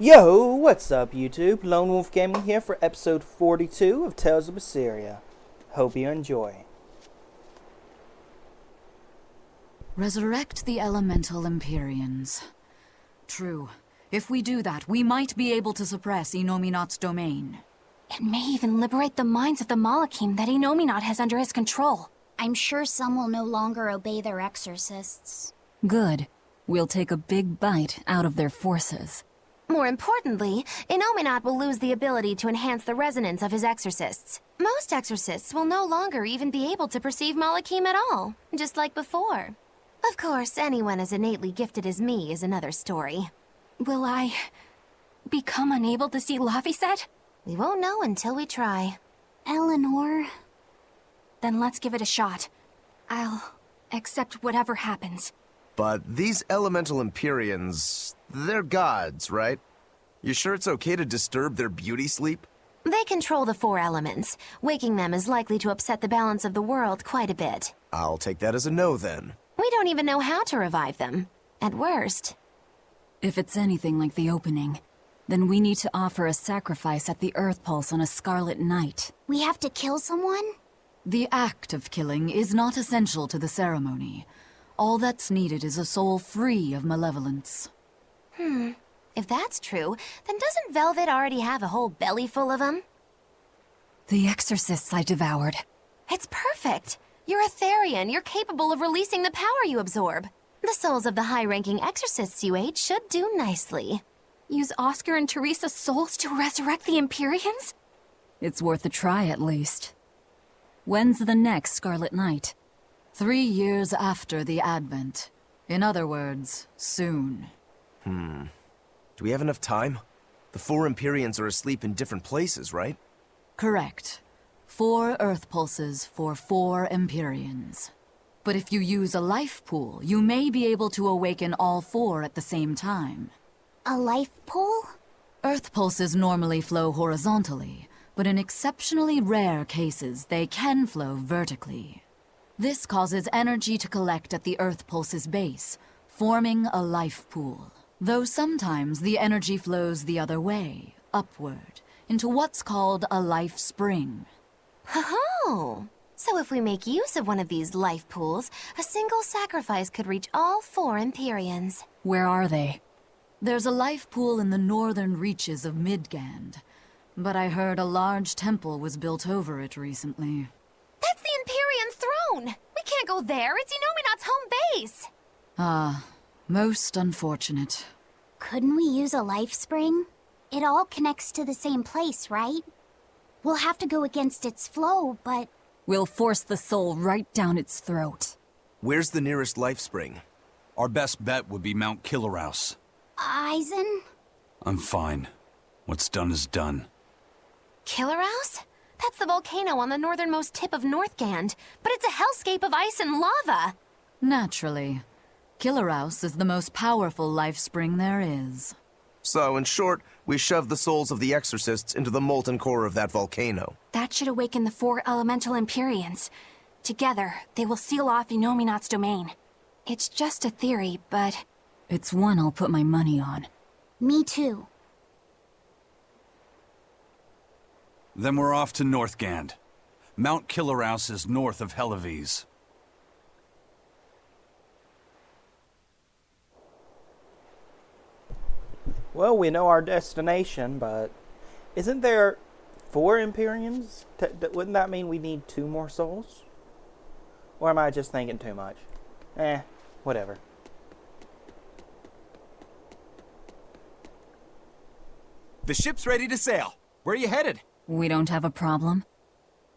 Yo, what's up YouTube? Lone Wolf Gaming here for episode 42 of Tales of Berseria. Hope you enjoy. Resurrect the elemental Empyreans. True. If we do that, we might be able to suppress Inominat's domain. It may even liberate the minds of the Malachim that Inominat has under his control. I'm sure some will no longer obey their exorcists. Good. We'll take a big bite out of their forces. More importantly, Inominat will lose the ability to enhance the resonance of his exorcists. Most exorcists will no longer even be able to perceive Malachim at all, just like before. Of course, anyone as innately gifted as me is another story. Will I become unable to see Laphicet? We won't know until we try. Eleanor... Then let's give it a shot. I'll accept whatever happens. But these elemental Empyreans, they're gods, right? You sure it's okay to disturb their beauty sleep? They control the four elements. Waking them is likely to upset the balance of the world quite a bit. I'll take that as a no then. We don't even know how to revive them. At worst. If it's anything like the opening, then we need to offer a sacrifice at the Earth Pulse on a Scarlet Night. We have to kill someone? The act of killing is not essential to the ceremony. All that's needed is a soul free of malevolence. If that's true, then doesn't Velvet already have a whole belly full of them? The exorcists I devoured. It's perfect! You're a Therian. You're capable of releasing the power you absorb. The souls of the high-ranking exorcists you ate should do nicely. Use Oscar and Teresa's souls to resurrect the Empyreans? It's worth a try at least. When's the next Scarlet Night? 3 years after the Advent. In other words, soon. Do we have enough time? The four Empyreans are asleep in different places, right? Correct. 4 Earth Pulses for 4 Empyreans. But if you use a life pool, you may be able to awaken all 4 at the same time. A life pool? Earth Pulses normally flow horizontally, but in exceptionally rare cases, they can flow vertically. This causes energy to collect at the Earth Pulse's base, forming a life pool. Though sometimes the energy flows the other way, upward, into what's called a life spring. Oh! So if we make use of one of these life pools, a single sacrifice could reach all 4 Empyreans. Where are they? There's a life pool in the northern reaches of Midgand, but I heard a large temple was built over it recently. That's the Empyrean throne! We can't go there, it's Inominat's home base! Ah, most unfortunate. Couldn't we use a life spring? It all connects to the same place, right? We'll have to go against its flow, but... We'll force the soul right down its throat. Where's the nearest life spring? Our best bet would be Mount Killerhouse. Eisen? I'm fine. What's done is done. Killerhouse? That's the volcano on the northernmost tip of Northgand, but it's a hellscape of ice and lava! Naturally. Killerhouse is the most powerful life spring there is. So, in short, we shove the souls of the exorcists into the molten core of that volcano. That should awaken the 4 elemental Empyreans. Together, they will seal off Inominat's domain. It's just a theory, but... It's one I'll put my money on. Me too. Then we're off to Northgand. Mount Killerhouse is north of Helives. Well, we know our destination, but isn't there 4 Empyreans? Wouldn't that mean we need 2 more souls? Or am I just thinking too much? Whatever. The ship's ready to sail. Where are you headed? We don't have a problem.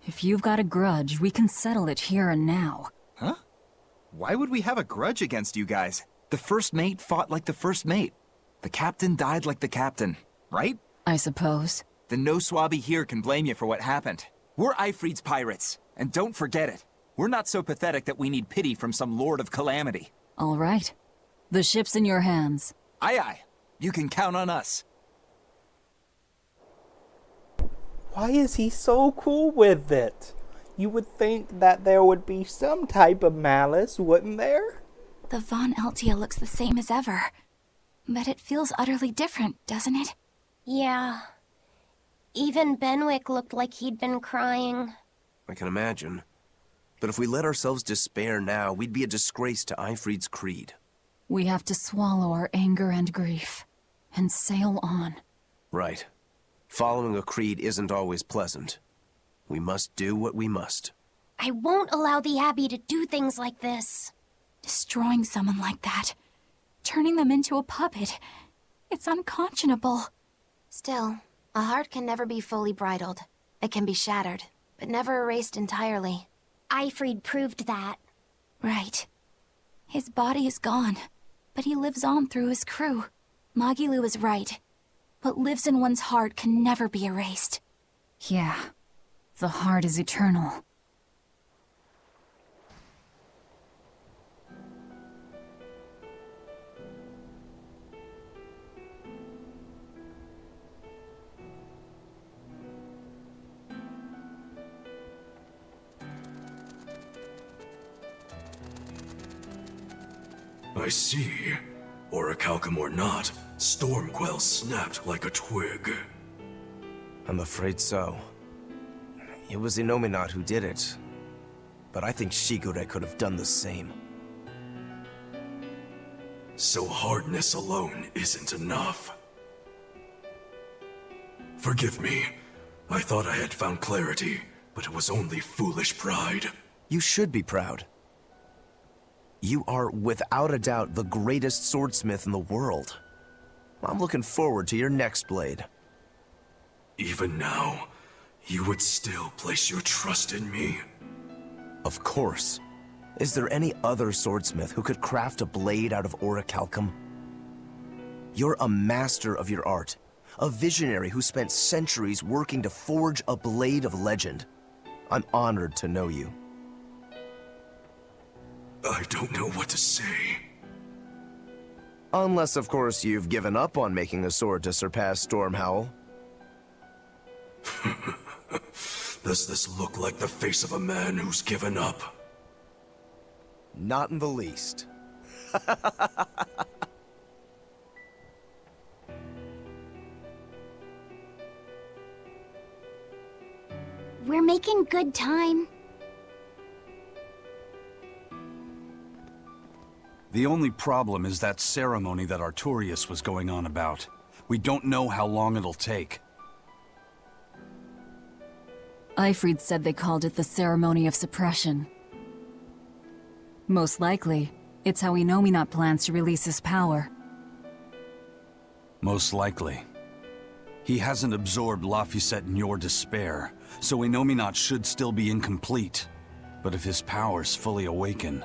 If you've got a grudge, we can settle it here and now. Huh? Why would we have a grudge against you guys? The first mate fought like the first mate. The captain died like the captain, right? I suppose. Then no swabby here can blame you for what happened. We're Ifrit's pirates, and don't forget it. We're not so pathetic that we need pity from some lord of calamity. All right. The ship's in your hands. Aye aye. You can count on us. Why is he so cool with it? You would think that there would be some type of malice, wouldn't there? The Von Eltia looks the same as ever. But it feels utterly different, doesn't it? Yeah. Even Benwick looked like he'd been crying. I can imagine. But if we let ourselves despair now, we'd be a disgrace to Eifried's creed. We have to swallow our anger and grief, and sail on. Right. Following a creed isn't always pleasant. We must do what we must. I won't allow the Abbey to do things like this. Destroying someone like that, turning them into a puppet, it's unconscionable. Still, a heart can never be fully bridled. It can be shattered, but never erased entirely. Eifried proved that. Right. His body is gone, but he lives on through his crew. Magilu is right. What lives in one's heart can never be erased. Yeah, the heart is eternal. I see. Orichalcum or not, Stormquell snapped like a twig. I'm afraid so. It was Innominat who did it. But I think Shigure could have done the same. So hardness alone isn't enough. Forgive me. I thought I had found clarity, but it was only foolish pride. You should be proud. You are, without a doubt, the greatest swordsmith in the world. I'm looking forward to your next blade. Even now, you would still place your trust in me? Of course. Is there any other swordsmith who could craft a blade out of orichalcum? You're a master of your art, a visionary who spent centuries working to forge a blade of legend. I'm honored to know you. I don't know what to say. Unless, of course, you've given up on making a sword to surpass Stormhowl. Does this look like the face of a man who's given up? Not in the least. We're making good time. The only problem is that ceremony that Artorius was going on about. We don't know how long it'll take. Eifried said they called it the Ceremony of Suppression. Most likely, it's how Innominat plans to release his power. Most likely. He hasn't absorbed Laphicet in your despair, so Innominat should still be incomplete. But if his powers fully awaken...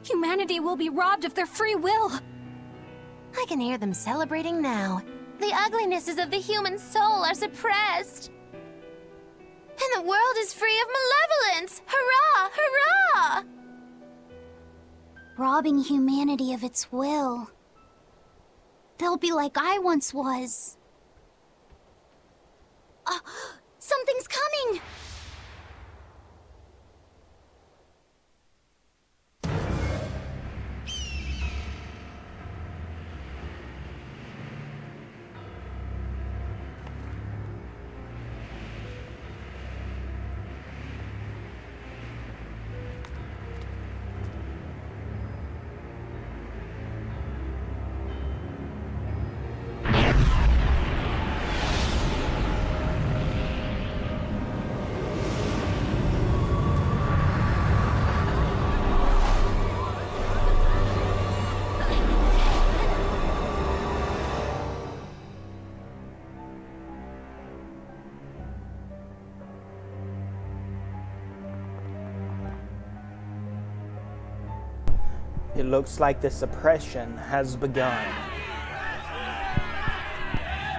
Humanity will be robbed of their free will. I can hear them celebrating now. The uglinesses of the human soul are suppressed. And the world is free of malevolence! Hurrah! Hurrah! Robbing humanity of its will. They'll be like I once was. Something's coming! It looks like the suppression has begun.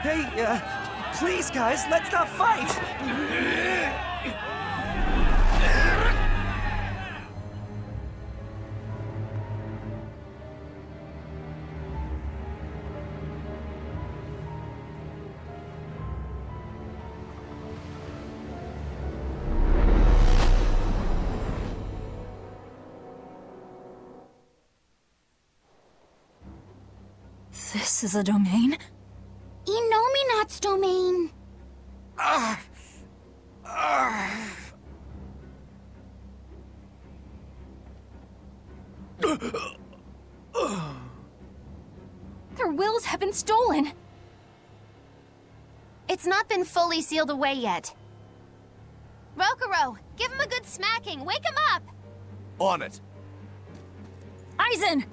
Hey, please, guys, let's not fight! This is a domain? Inominat's domain. Their wills have been stolen. It's not been fully sealed away yet. Rokuro, give him a good smacking. Wake him up! On it. Aizen!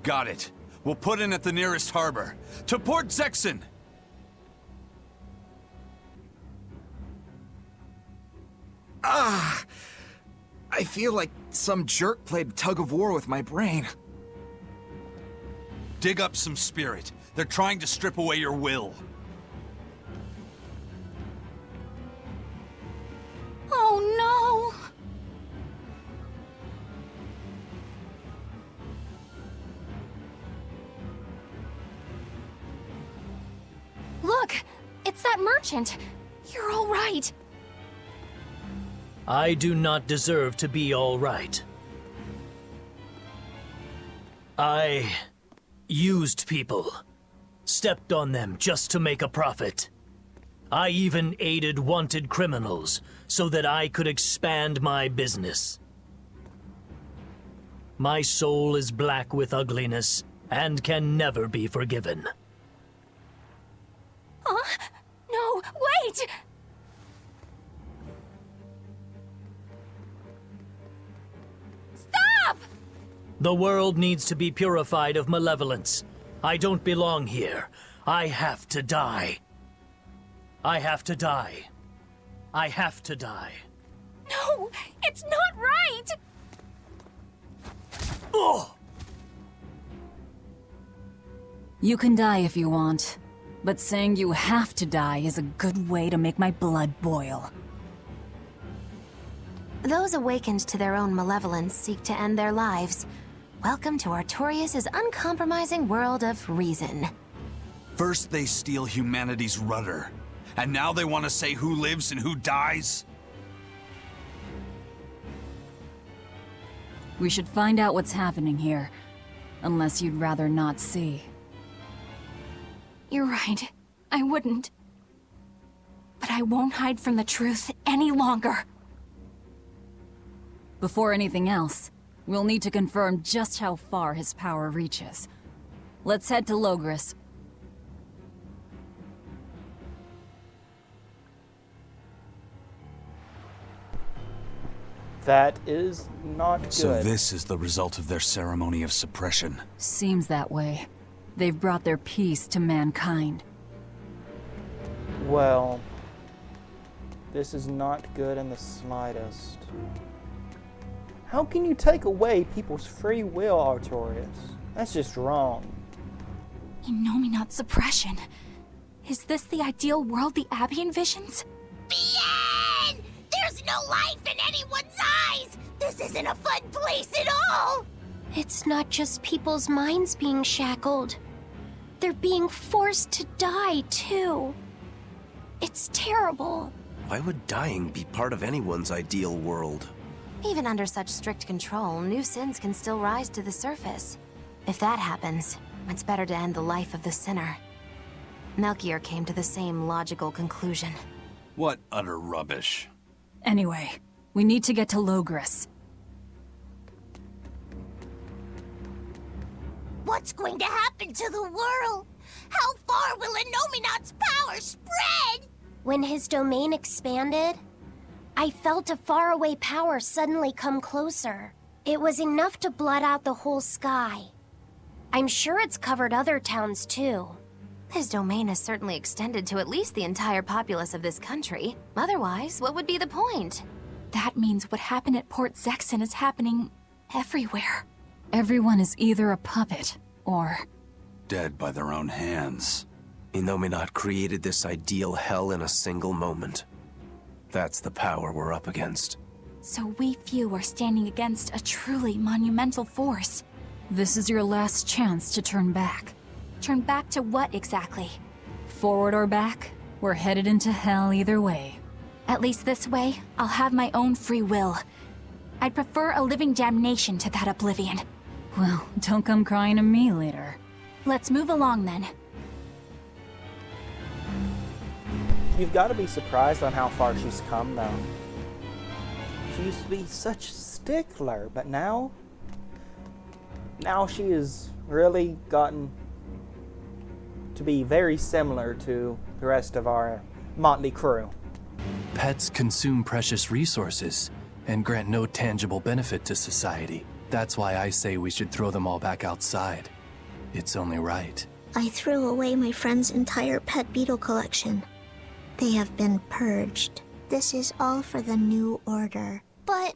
Got it. We'll put in at the nearest harbor. To Port Zexin! I feel like some jerk played tug of war with my brain. Dig up some spirit. They're trying to strip away your will. Oh no! Look! It's that merchant! You're all right! I do not deserve to be all right. I used people, stepped on them just to make a profit. I even aided wanted criminals so that I could expand my business. My soul is black with ugliness and can never be forgiven. Huh? No, wait! Stop! The world needs to be purified of malevolence. I don't belong here. I have to die. I have to die. I have to die. No, it's not right! Oh! You can die if you want, but saying you have to die is a good way to make my blood boil. Those awakened to their own malevolence seek to end their lives. Welcome to Artorias' uncompromising world of reason. First they steal humanity's rudder. And now they want to say who lives and who dies? We should find out what's happening here. Unless you'd rather not see. You're right. I wouldn't. But I won't hide from the truth any longer. Before anything else, we'll need to confirm just how far his power reaches. Let's head to Logris. That is not good. So this is the result of their ceremony of suppression. Seems that way. They've brought their peace to mankind. Well, this is not good in the slightest. How can you take away people's free will, Artorias? That's just wrong. Inominat suppression. Is this the ideal world the Abbey envisions? Bien! There's no life in anyone's eyes! This isn't a fun place at all! It's not just people's minds being shackled. They're being forced to die, too. It's terrible. Why would dying be part of anyone's ideal world? Even under such strict control, new sins can still rise to the surface. If that happens, it's better to end the life of the sinner. Melchior came to the same logical conclusion. What utter rubbish. Anyway, we need to get to Logris. What's going to happen to the world? How far will Inominat's power spread? When his domain expanded, I felt a faraway power suddenly come closer. It was enough to blot out the whole sky. I'm sure it's covered other towns too. His domain has certainly extended to at least the entire populace of this country. Otherwise, what would be the point? That means what happened at Port Zexin is happening everywhere. Everyone is either a puppet, or... Dead by their own hands. Inominat created this ideal hell in a single moment. That's the power we're up against. So we few are standing against a truly monumental force. This is your last chance to turn back. Turn back to what exactly? Forward or back, we're headed into hell either way. At least this way, I'll have my own free will. I'd prefer a living damnation to that oblivion. Well, don't come crying to me later. Let's move along then. You've got to be surprised on how far she's come, though. She used to be such a stickler, but now she has really gotten to be very similar to the rest of our motley crew. Pets consume precious resources and grant no tangible benefit to society. That's why I say we should throw them all back outside. It's only right. I threw away my friend's entire pet beetle collection. They have been purged. This is all for the new order. But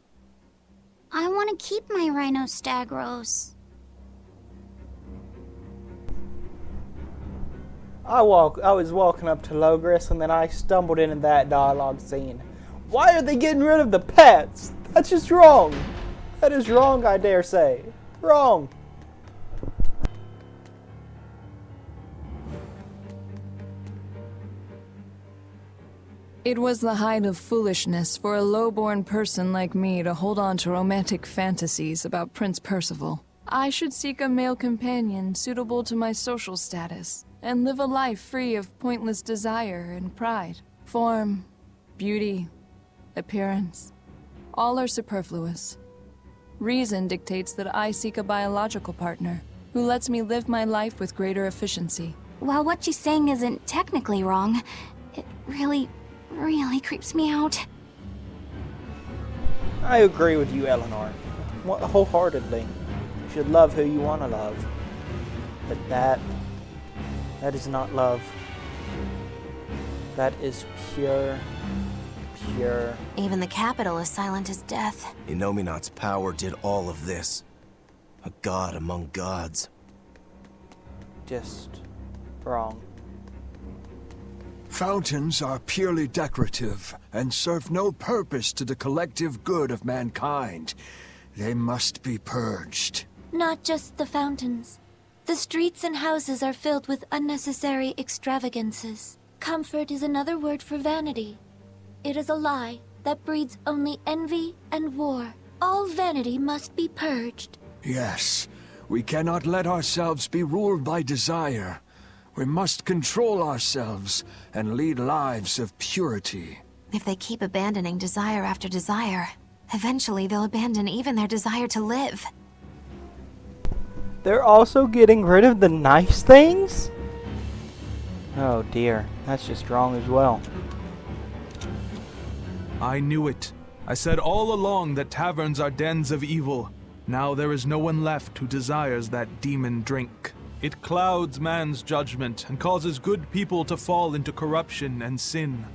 I want to keep my rhinostagros. I was walking up to Logris, and then I stumbled into that dialogue scene. Why are they getting rid of the pets? That's just wrong. That is wrong, I dare say. Wrong. It was the height of foolishness for a low-born person like me to hold on to romantic fantasies about Prince Percival. I should seek a male companion suitable to my social status, and live a life free of pointless desire and pride. Form, beauty, appearance, all are superfluous. Reason dictates that I seek a biological partner who lets me live my life with greater efficiency. While what she's saying isn't technically wrong, it really creeps me out. I agree with you, Eleanor. Wholeheartedly. You should love who you want to love. But that is not love. That is pure. Even the capital is silent as death. Innominat's power did all of this. A god among gods. Just wrong. Fountains are purely decorative and serve no purpose to the collective good of mankind. They must be purged. Not just the fountains. The streets and houses are filled with unnecessary extravagances. Comfort is another word for vanity. It is a lie that breeds only envy and war. All vanity must be purged. Yes, we cannot let ourselves be ruled by desire. We must control ourselves and lead lives of purity. If they keep abandoning desire after desire, eventually they'll abandon even their desire to live. They're also getting rid of the nice things? Oh dear, that's just wrong as well. I knew it. I said all along that taverns are dens of evil. Now there is no one left who desires that demon drink. It clouds man's judgment and causes good people to fall into corruption and sin.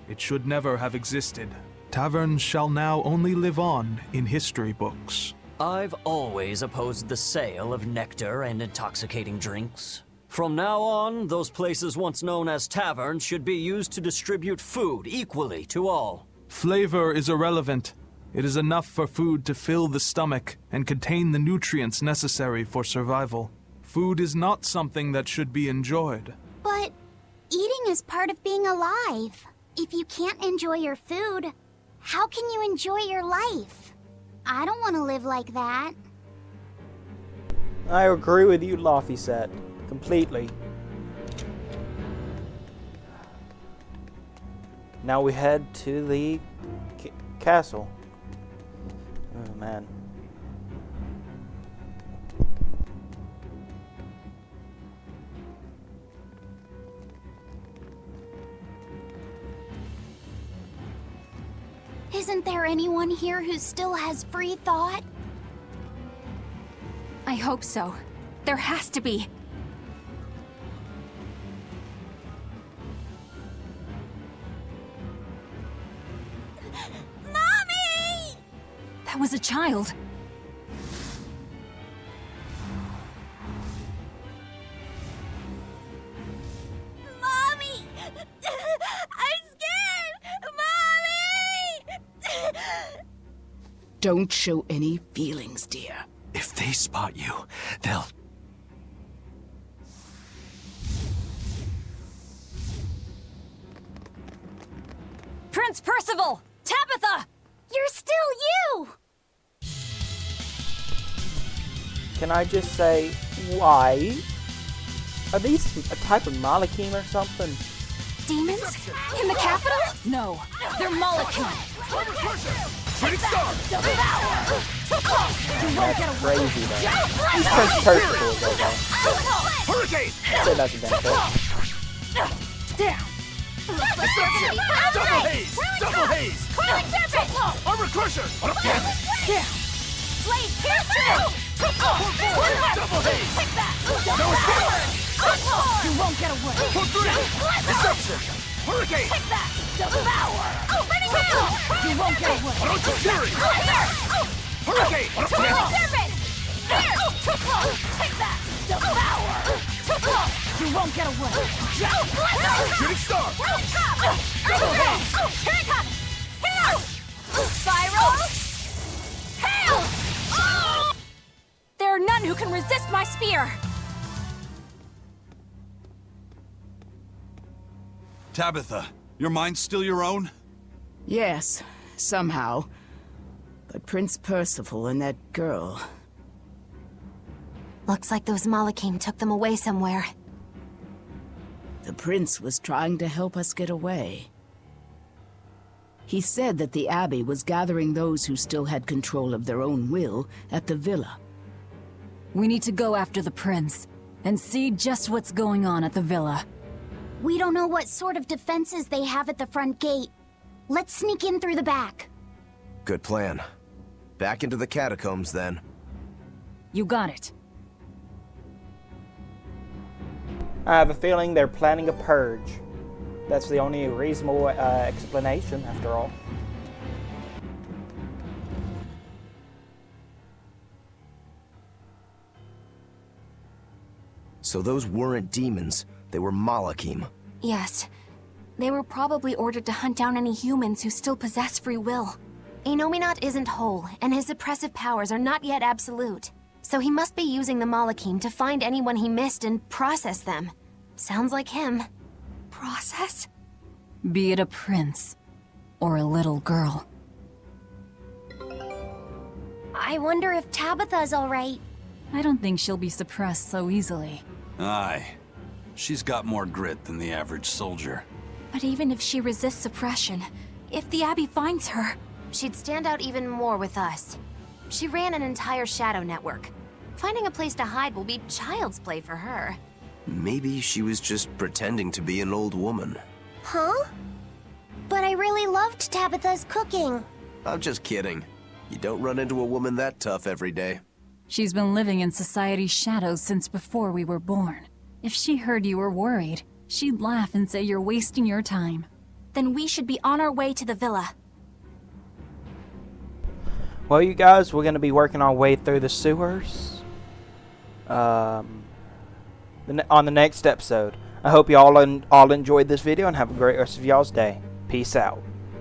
It should never have existed. Taverns shall now only live on in history books. I've always opposed the sale of nectar and intoxicating drinks. From now on, those places once known as taverns should be used to distribute food equally to all. Flavor is irrelevant. It is enough for food to fill the stomach and contain the nutrients necessary for survival. Food is not something that should be enjoyed. But eating is part of being alive. If you can't enjoy your food, how can you enjoy your life? I don't want to live like that. I agree with you, Laphicet. Completely. Now we head to the castle. Oh man. Isn't there anyone here who still has free thought? I hope so. There has to be. Mommy! That was a child. Mommy! I'm scared! Mommy! Don't show any feelings, dear. If they spot you, they'll... Prince Percival! Tabitha! You're still you! Can I just say, why? Are these a type of Malachim or something? Demons? In the capital? No, they're Malachim. That's crazy, though. He's Prince Percival, though. Hurricane! So that's a benefit. Down. Double haze! Double haze! Coiling serpent! Armor crusher! Down. Blade, here's two! Double haze! Take that! No escape! You won't get away. For three! Deception! Hurricane! Take that! Devour! Opening now! You won't get away. Don't you fury! Hurricane! Coiling serpent! Here! Too close! Take that! Devour! Too close! You won't get away. Shooting star! Top! Double haze! Here it comes! Hail! Spiral! Hail! There are none who can resist my spear. Tabitha, your mind's still your own? Yes, somehow. But Prince Percival and that girl... Looks like those Malachim took them away somewhere. The prince was trying to help us get away. He said that the Abbey was gathering those who still had control of their own will at the villa. We need to go after the prince and see just what's going on at the villa. We don't know what sort of defenses they have at the front gate. Let's sneak in through the back. Good plan. Back into the catacombs, then. You got it. I have a feeling they're planning a purge. That's the only reasonable explanation, after all. So those weren't demons. They were Malachim. Yes. They were probably ordered to hunt down any humans who still possess free will. Enominat isn't whole, and his suppressive powers are not yet absolute. So he must be using the Malachim to find anyone he missed and process them. Sounds like him. Process? Be it a prince or a little girl. I wonder if Tabitha's alright. I don't think she'll be suppressed so easily. Aye. She's got more grit than the average soldier. But even if she resists suppression, if the Abbey finds her, she'd stand out even more with us. She ran an entire shadow network. Finding a place to hide will be child's play for her. Maybe she was just pretending to be an old woman. Huh? But I really loved Tabitha's cooking. I'm just kidding. You don't run into a woman that tough every day. She's been living in society's shadows since before we were born. If she heard you were worried, she'd laugh and say you're wasting your time. Then we should be on our way to the villa. Well, you guys, we're going to be working our way through the sewers on the next episode. I hope you all enjoyed this video and have a great rest of y'all's day. Peace out.